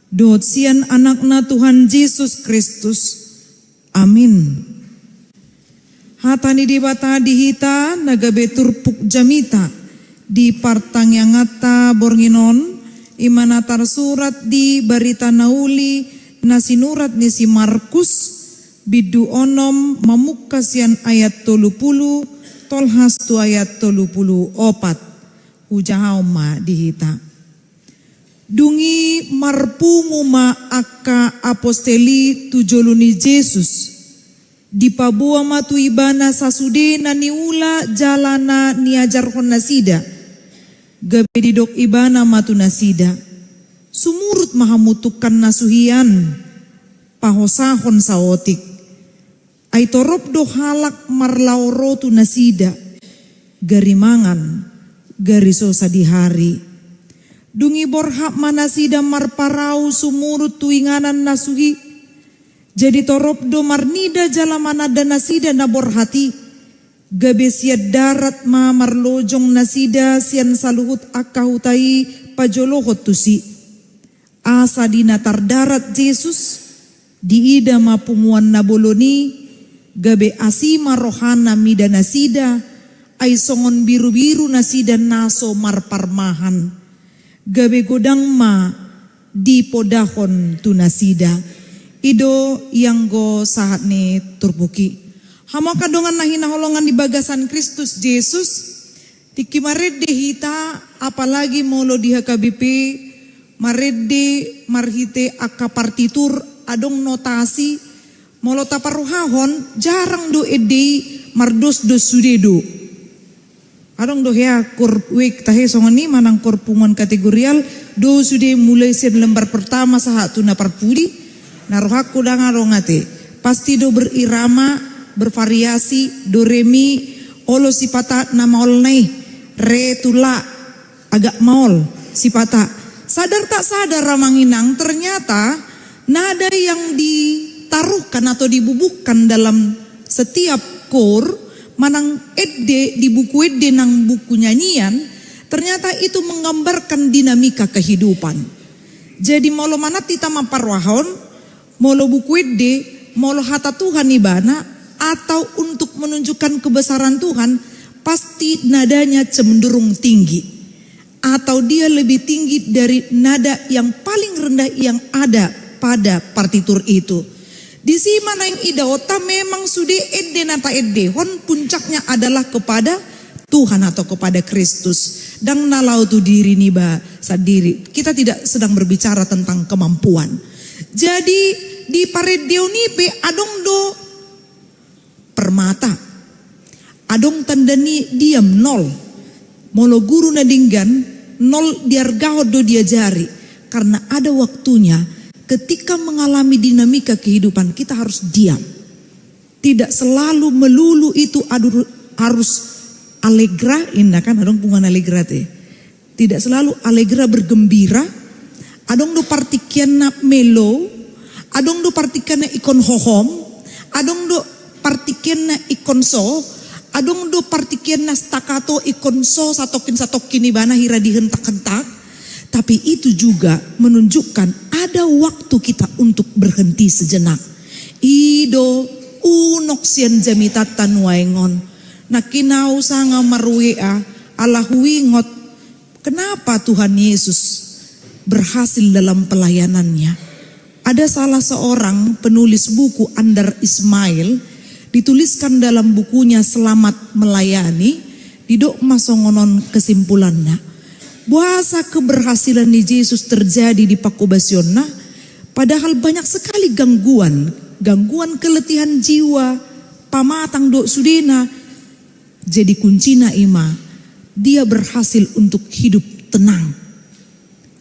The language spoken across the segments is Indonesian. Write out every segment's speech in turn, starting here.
Dot sian anakna Tuhan Yesus Kristus. Amin. Hatani dibata dihita nagabe turpuk jamita di partang yang ngata bornginon imanatar surat di barita nauli nasinurat ni si Markus bidu onom mamukasian ayat 30 tolhas tu ayat 34 hujahauma dihita. Dungi marpunguma akka aposteli tujoluni Yesus. Di pabua matu ibana sasude na niula jalana niajarhon nasida. Gabe didok ibana matu nasida. Sumurut mahamutukan nasuhian. Pahosahon saotik. Aitorop do halak marlauro tu nasida. Garimangan. Gariso sadihari. Dungi borhak manasida marparau sumurut tuinganan nasuhi. Jadi torop do marnida jalamana dan nasida nabor hati. Gabe siad darat ma marlojong nasida sian saluhut akahutai pajolohot tusi. Asa dinatar darat Yesus. Diida ma pumuan naboloni. Gabe asima rohana mida nasida. Ay songon biru-biru nasida naso marparmahan. Gabe godang ma di podahon tu nasida. Ido yang go sahat ni turbuki. Hama kadongan nahina holongan di bagasan Kristus Yesus. Tiki marede hita apalagi molo di HKBP. Marede marhite aka partitur adong notasi. Molo taparuhahon jarang do ede mardos do sudedo. Adong do hea kur wik tahe songoni manang korpungan kategorial. Do sude mulai sen lembar pertama sahat tu naparpudi. Narohaku dangarongate pasti do berirama bervariasi do remi olo sipata nama olnei re tula agak maol sipata sadar tak sadar ramanginang ternyata nada yang ditaruhkan atau dibubuhkan dalam setiap kor manang edde di buku edde nang buku nyanyian ternyata itu menggambarkan dinamika kehidupan. Jadi molo manat kita maparwahon molo bukuide, molo hata Tuhan ibana, atau untuk menunjukkan kebesaran Tuhan, pasti nadanya cenderung tinggi. Atau dia lebih tinggi dari nada yang paling rendah yang ada pada partitur itu. Di sini mana yang idaota memang sudah edde nata edde, hon puncaknya adalah kepada Tuhan atau kepada Kristus. Dan nalau tu diri niba sadiri. Kita tidak sedang berbicara tentang kemampuan. Jadi di paredeonipe adong do permata. Adong tandani diam nol. Molo guru nadinggan nol diargahod do diajari. Karena ada waktunya ketika mengalami dinamika kehidupan kita harus diam. Tidak selalu melulu itu harus alegra. Indah kan adong pungan alegra teh. Tidak selalu alegra bergembira. Adong do partikian na melo, adong do partikian na ikon hohom, adong do partikian na ikon so, adong do partikian na staccato ikon so satokin ibana hira dihentak-hentak. Tapi itu juga menunjukkan ada waktu kita untuk berhenti sejenak. Ido unok sian jamitat tanuaingon. Nakinau sanga marwea ala huingot. Kenapa Tuhan Yesus berhasil dalam pelayanannya? Ada salah seorang penulis buku Andar Ismail dituliskan dalam bukunya Selamat Melayani didok masongonon kesimpulannya. Buasa keberhasilan di Yesus terjadi di pakobasionna padahal banyak sekali gangguan keletihan jiwa, pamatang dok sudena. Jadi kuncina ima dia berhasil untuk hidup tenang.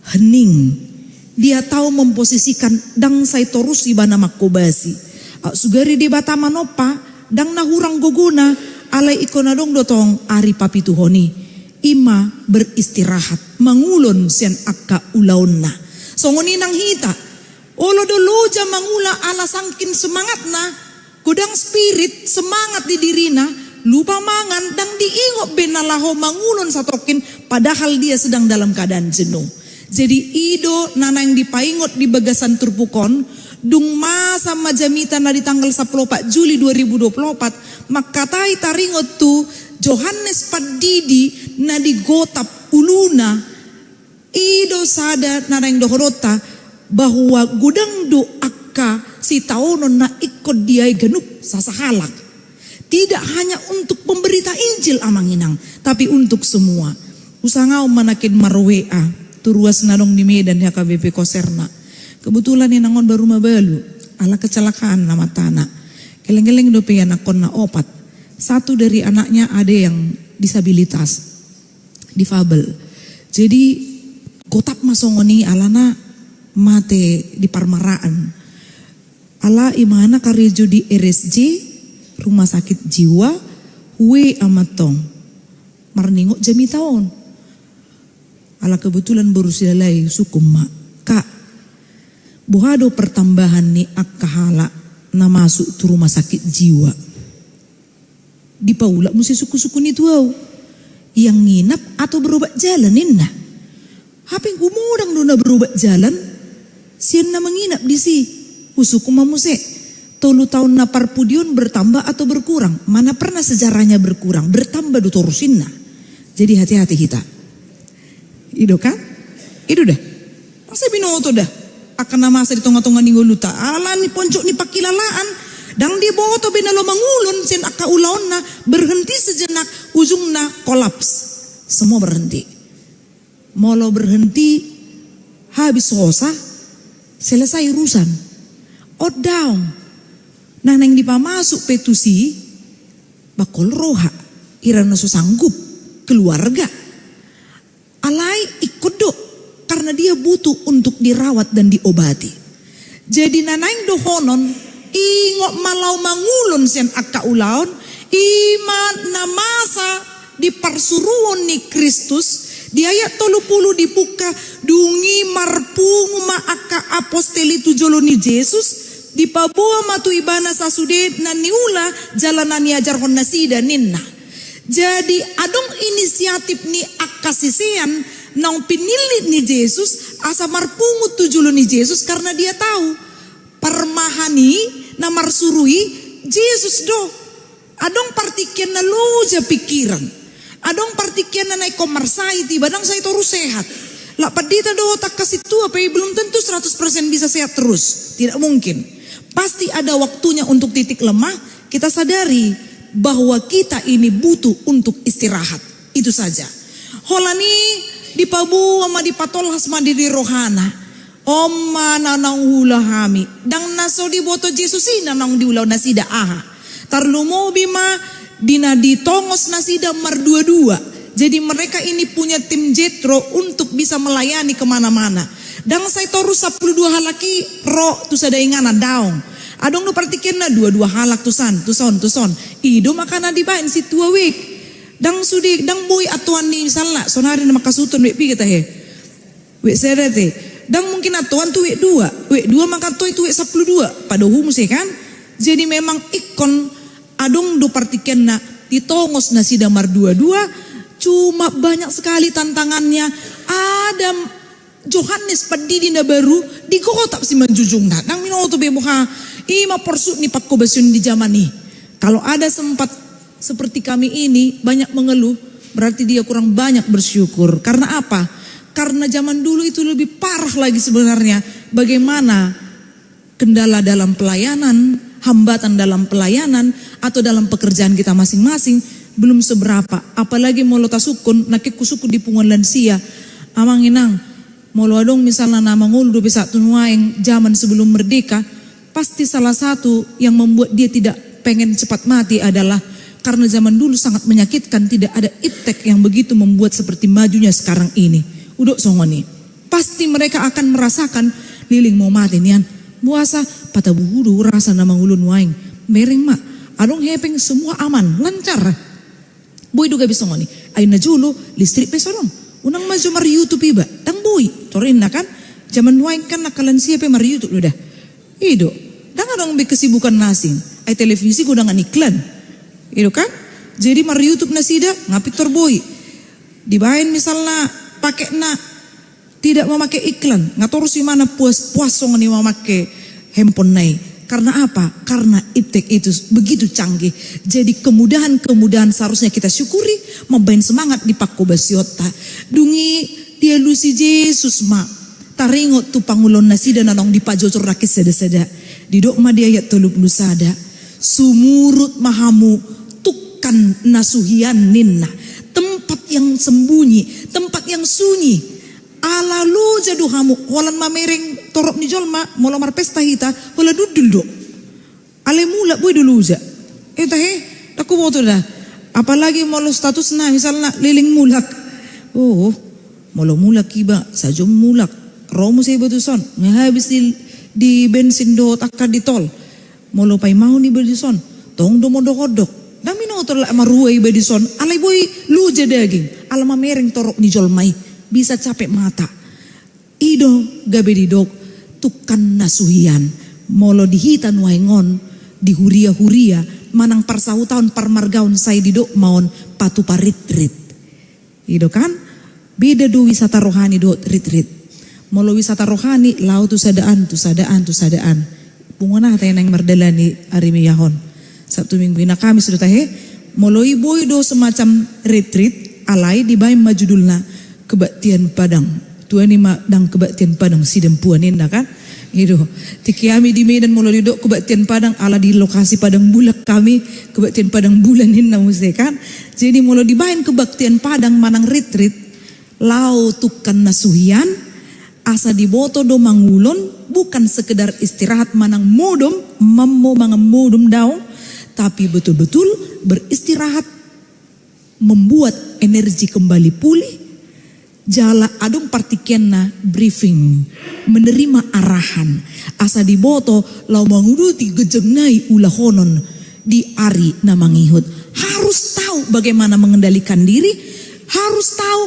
Hening. Dia tahu memposisikan dang sai torus ibana makobasi. Sugari di batama nopa dang nahurang gogona alai ikonadong dotong ari papi tuhoni. Ima beristirahat mangulon sian akka ulaonna. Songoni nang hita. Olo doloja mangula ala sangkin semangat na. Kudang spirit semangat di dirina. Lupa mangan dang diingok benalaho mangulon satokin padahal dia sedang dalam keadaan jenuh. Jadi ido nana yang dipaingot di bagasan turpukon dung masa majamita na di tanggal 14 Juli 2024 makatai taringot tu Johannes Padidi na digotap uluna ido sada nana yang dohorota bahwa gudang do akka si taonon na ikut diay ganup sasahalak. Tidak hanya untuk pemberita Injil amanginang, tapi untuk semua. Usangau manakin marwea turuas nanong di Medan ya KBP Koserna. Kebetulan yang nangon baru mabalu ala kecelakaan nama tanah. Geleng-geleng dope anakon na opat. Satu dari anaknya ada yang disabilitas, difabel. Jadi gotap masongoni alana mate di Parmaraan. Ala imana karyejo di RSJ rumah sakit jiwa we amatong. Marningok jami taon. Ala kebetulan baru silai sukum mak. Kak, buhado pertambahan ni akahala na masuk tu rumah sakit jiwa. Di paula mesti suku-suku ni tuau. Yang nginap atau berobat jalan inna. Haping kumudang duna berobat jalan. Sian na menginap di si. Usuku mamuse. 3 tahun na parpudion bertambah atau berkurang. Mana pernah sejarahnya berkurang. Bertambah du torusinna. Jadi hati-hati kita. Ido kan? Ido dah. Masa binoto dah. Akan nama masa di tonga-tonga ni goluta. Ala ni poncok ni pakilalaan. Dang di boto binalo mangulun. Sen akka ulaon na. Berhenti sejenak. Ujung na kolaps. Semua berhenti. Molo berhenti. Habis sosa. Selesai urusan. Out down. Nah neng dipamasuk petusi. Bakol roha. Irana susanggup. Keluarga. Alai ikut do karena dia butuh untuk dirawat dan diobati. Jadi nanaing dohonon ingok malau mangulun sen akka ulaon iman namasa di parsuruon ni Kristus di ayat 30 dibuka dungi marpungu ma akka aposteli tujolo ni Yesus di paboa matu ibana sasude na niula jalanan ajar nasida ninna. Jadi adong inisiatif ni akasisian nang pinilit ni Yesus asa marpungut tujulo ni Yesus karena dia tahu parmahani na marsurui Yesus do. Adong partikian na loja pikiran. Adong partikian na naik komarsai tiba dang saya terus sehat. Lah padita do tak kasih tua tapi belum tentu 100% bisa sehat terus. Tidak mungkin. Pasti ada waktunya untuk titik lemah. Kita sadari bahwa kita ini butuh untuk istirahat. Itu saja. Holani dipabu sama dipatolas mandi di rohana. Oma nanang hula hami. Dang naso di boto Yesus ina nang diulau nasida aha. Tarlumo bima dina ditongos nasida mardua-dua. Jadi mereka ini punya tim jetro untuk bisa melayani kemana-mana. Dang saya torus 12 halaki ro tu sada ingana daong. Adong no partikin na dua halak tuson. Ido makana dibain si tua week. Dang sudi dang boy atuan ni salah. Sonari na makasutun week pi kita he. Week serete. Dang mungkin atuan tu week 2. Week 2 maka tu week 12. Pada humus kan. Jadi memang ikon adong do partikin na ditongos na si damar 22. Cuma banyak sekali tantangannya. Ada Johannes Padidi na baru digotap si manjujung na. Nang minoto bemuha. Ima persut ni pakko basun di zaman ini. Kalau ada sempat seperti kami ini banyak mengeluh, berarti dia kurang banyak bersyukur. Karena apa? Karena zaman dulu itu lebih parah lagi sebenarnya. Bagaimana kendala dalam pelayanan, hambatan dalam pelayanan, atau dalam pekerjaan kita masing-masing belum seberapa. Apalagi molo tasukun, nakik kusuku di pungon lansia. Amang inang, molo adong misalnya nama ngulu bisa tunua yang zaman sebelum merdeka. Pasti salah satu yang membuat dia tidak pengen cepat mati adalah karena zaman dulu sangat menyakitkan, tidak ada iptek yang begitu membuat seperti majunya sekarang ini. Udok songoni. Pasti mereka akan merasakan liling mau mati nian. Muasa patah buhudu rasa nama ulun waing. Mereng mak. Adong hepeng semua aman, lancar. Boy duga bisa ngoni. Aina julu listrik pesorong. Unang maju mari YouTube iba. Tang boy. Torin na kan. Zaman waing kan nakalan siapa mari YouTube udah. Ido. Dangan dong kesibukan nasing. Ay televisi ko dengan iklan. Itu kan? Jadi mar YouTube nasida ngapit torboy. Dibahin misalnya pakai na tidak memakai iklan. Ngatur si mana puasong nih memakai handphone nai. Karena apa? Karena iptek itu begitu canggih. Jadi kemudahan-kemudahan seharusnya kita syukuri, membain semangat di pakko basiota. Dungi dia lusi Yesus ma. Taringot tu pangulon nasida nanong di pajocor rakis seda-seda. Di dokma dia ayat 30 sada. Sumurut mahamu tukan nasuhian ninna. Tempat yang sembunyi, tempat yang sunyi. Alalu jadu hamu holan mamereng torok ni jolma mola mar pesta hita hola dudul do ale mula boy dulu ja aku mau tuh dah apalagi molo status na misalnya liling mulak molo mulak kiba sajom mulak romo saya betuson habis di bensin do takka di tol molo pai mau ni bedison tong do modo hodok dami no tol maruai bedison alai boy lu ja daging ala mamereng torok ni jolmai bisa capek mata. Ido gabe didok tukan nasuhian. Molo dihitan waingon di huria-huria manang parsahutan parmargaun say didok maon patu paritrit. Ido kan beda do wisata rohani do retreat. Molo wisata rohani lau tu sadaan. Pungona tayo nang mardalani arimiyahon. Sabtu minggu ina kami sudah tahe molo iboy do semacam retreat alai di bayi majudulna kebaktian Padang. Tuan ni dang kebaktian Padang sidem puanin kan. Gitu. Tiki kami di Medan mula duduk kebaktian Padang ala di lokasi Padang Bulak kami kebaktian Padang bulanin na mesti kan. Jadi mula dibain kebaktian Padang manang retreat lau tukan nasuhian asa diboto do mangulon bukan sekedar istirahat manang modom mammo mangang modom daw tapi betul-betul beristirahat membuat energi kembali pulih. Jala adung partikenna briefing menerima arahan asa diboto lau manguduti gejengnai ulah honon di ari na mangihut harus tahu bagaimana mengendalikan diri harus tahu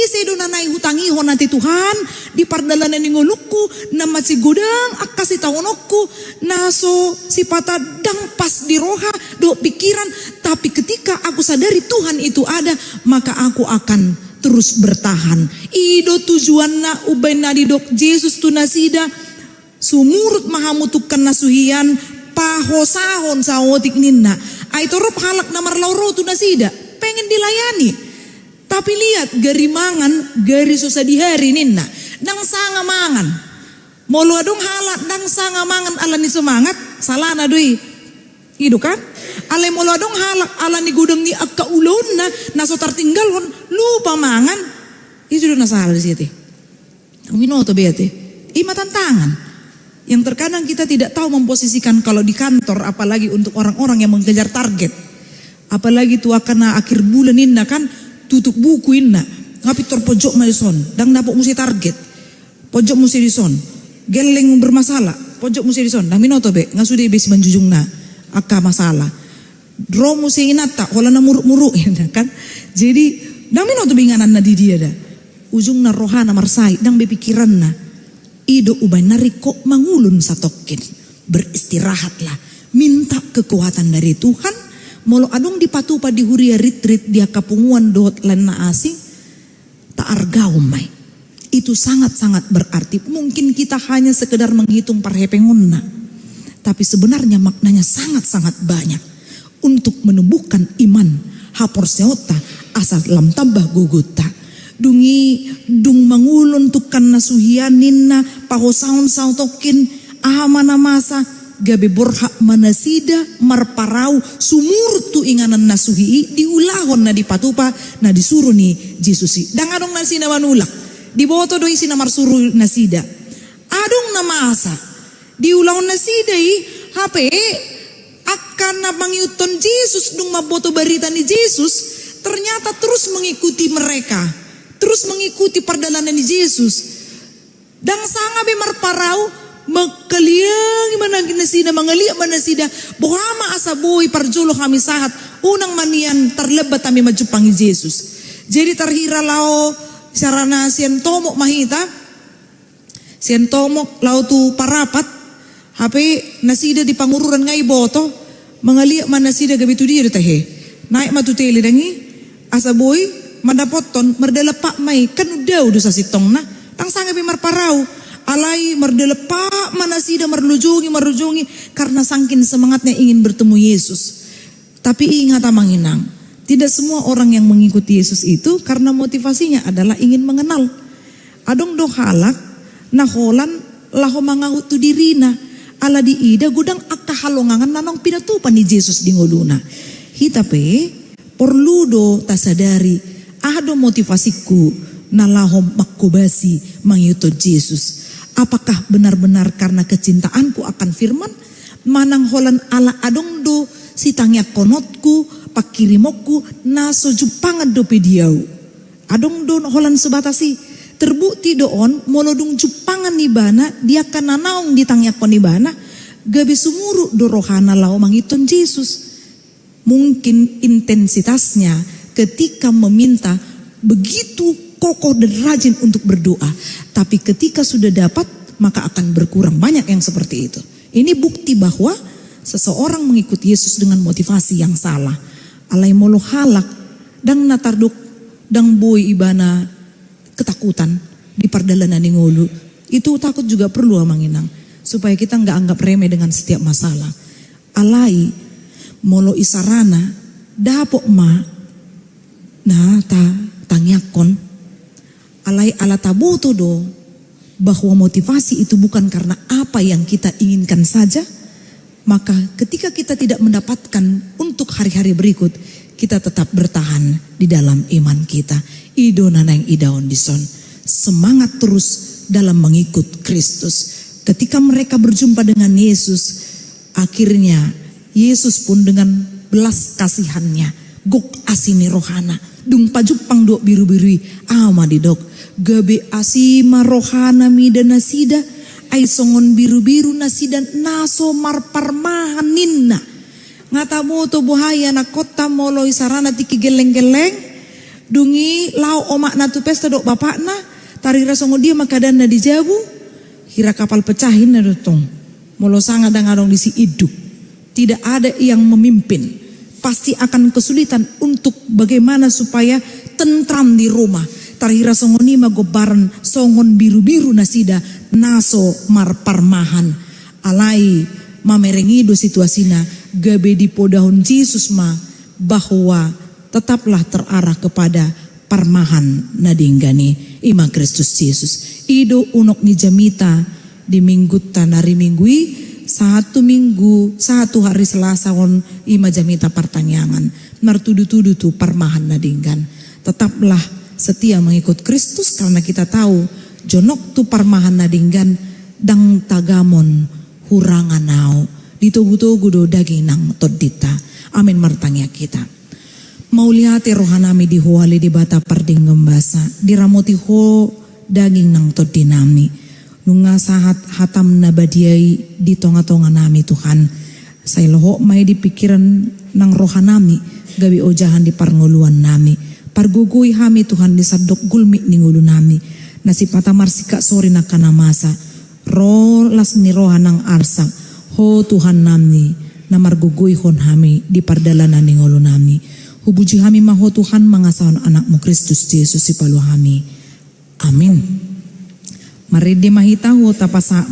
sedo nanai hutangi hon nanti Tuhan di pardalanan ngolukku na maci godang akasi tahunokku naso sipata dang pas di roha do pikiran tapi ketika aku sadari Tuhan itu ada maka aku akan terus bertahan. Ido tujuanna ubay nadidok Yesus tunasida sumurut mahamutukan nasuhian pahosahon sawotik ninna. Ay torop halak namar lauro tunasida pengen dilayani. Tapi lihat gari mangan gari susah di hari ninna. Dang sanga mangan. Molo adong halak dang sanga mangan ala ni semangat salana doi. Ido kan? Ale molo dong halak ala ni gudang ni akka ulon naso tertinggal hon lupa mangan itu sudah nasalah di situ. Minoto bete. Ima tantangan yang terkadang kita tidak tahu memposisikan kalau di kantor apalagi untuk orang-orang yang mengejar target. Apalagi tuh akan akhir bulan inna kan tutup buku inna ngapi terpojok maison dang dapok musi target. Pojok musi dison. Geleng bermasalah, pojok musi dison. Dah minoto be ngasude besi manjujungna akka masalah. Romo seinata hola na muruk-muruk kan. Jadi dang minoto binganan na di dia dah. Ujung na rohana marsai dang bepikiran na. Ido ubay nariko mangulun satokin. Beristirahatlah. Minta kekuatan dari Tuhan. Molo adong dipatupa di huria retreat dia kapunguan dot lena asing. Tak argaumay. Itu sangat-sangat berarti. Mungkin kita hanya sekedar menghitung parhepengonna. Tapi sebenarnya maknanya sangat-sangat banyak. Untuk menumbuhkan iman hapor seota asal lam tambah guguta dung mangulun tukan nasuhian ninna pahosaun sautokin ahamana masa gabe borhak manasida marparau sumur tu inganan nasuhi diulahon na dipatupa na disuruh ni Jesusi dang adong nasina manulak diboto do isi namar suruh nasida adong na masa diulahon nasida hape karena pangiuton Yesus dung maboto berita ni Yesus ternyata terus mengikuti mereka terus mengikuti perdalanan ni Yesus dang sanga be marparau makaliang managin nasida mangaliak manasida bohama asa boy parjolo kami sahat unang manian terlebat kami majupangi Yesus jadi terhira lao sarana sien tomok mahita sien tomok lao tu parapat hape nasida di pangururan ngai boto mangaliak manasida gabi tu dia tahe naik matuteli dangi asa boy madapoton merdala pak mai kan udah sa sitong na Tang sangat marparau. Alai merdelepa manasida merlujungi karena sangkin semangatnya ingin bertemu Yesus. Tapi ingat amanginang, tidak semua orang yang mengikuti Yesus itu karena motivasinya adalah ingin mengenal. Adong do halak naholan laho mangahutu dirina ala di ida gudang akka halongangan nanong pinatupan ni Yesus di ngoluna. Hitape perlu do tasadari ahdo motivasiku nalaho makubasi mangiyuto Yesus. Apakah benar-benar karena kecintaanku akan firman? Manang holan ala adong do sitangyak konotku pakirimokku naso jupangan do pediau. Adong do holan sebatasi terbukti doon molodung jupangan nibana dia kan nanaong ditangyak kon nibana gabe sumuru do rohana lao mangiton Yesus. Mungkin intensitasnya ketika meminta begitu kokoh dan rajin untuk berdoa. Tapi ketika sudah dapat maka akan berkurang. Banyak yang seperti itu. Ini bukti bahwa seseorang mengikuti Yesus dengan motivasi yang salah. Alai molo halak dang natarduk dang boy ibana ketakutan di pardalanan ngolu. Itu takut juga perlu amanginang. Supaya kita nggak anggap remeh dengan setiap masalah. Alai molo isarana dapok ma nah tangyakon alai ala taboto do bahwa motivasi itu bukan karena apa yang kita inginkan saja, maka ketika kita tidak mendapatkan untuk hari-hari berikut, kita tetap bertahan di dalam iman kita. Ido nanang idaon dison, semangat terus dalam mengikut Kristus. Ketika mereka berjumpa dengan Yesus, akhirnya Yesus pun dengan belas kasihannya gok asimi rohana dung pajupang do biru-birui amadidok gabe asima rohana mida nasida ay songon biru-biru nasida naso marparmahan ninna ngatamo to buhaya na kota moloy sarana tiki geleng-geleng dungi lau omak na tu pesta dok bapak na tari rasongo dia makadan na dijabu hira kapal pecahin na dotong molo sanga dangadong disi iduk. Tidak ada yang memimpin. Pasti akan kesulitan untuk bagaimana supaya tentram di rumah. Tarhira songoni magobaran songon biru-biru nasida naso marparmahan. Alai mamerengido situasina gabe di podahon Yesus ma bahwa tetaplah terarah kepada parmahan nadinggani ima Kristus Yesus. Ido unok ni jamita di minggu tanari minggui 1 minggu 1 hari Selasa on ima jamita pertanyaan nartudu-tudu tu parmahan nadinggan. Tetaplah setia mengikut Kristus karena kita tahu jonok tu parmahan nadinggan dang tagamon hurangan nau ditugu-tugu do daging nang todita. Amin martanya kita. Mauliate rohanami dihuali di bata parding gembasa diramoti ho daging nang todinami. Nunga sahat hatam nabadiai di tonga-tonga nami Tuhan. Saya loho may di pikiran ng rohanami gabi ojahan di parnguluan nami. Pargugui hami Tuhan di sadok gulmi ni ngulu nami. Nasipata marsika sori na kanamasa. Rolas ni rohan ng arsak. Ho Tuhan nami na margugui hon hami di pardalanan ni ngulu nami. Hubuji hami maho Tuhan mangasaon anakmu Kristus Yesus si palu hami. Amin. Mari di mahitahu tapasa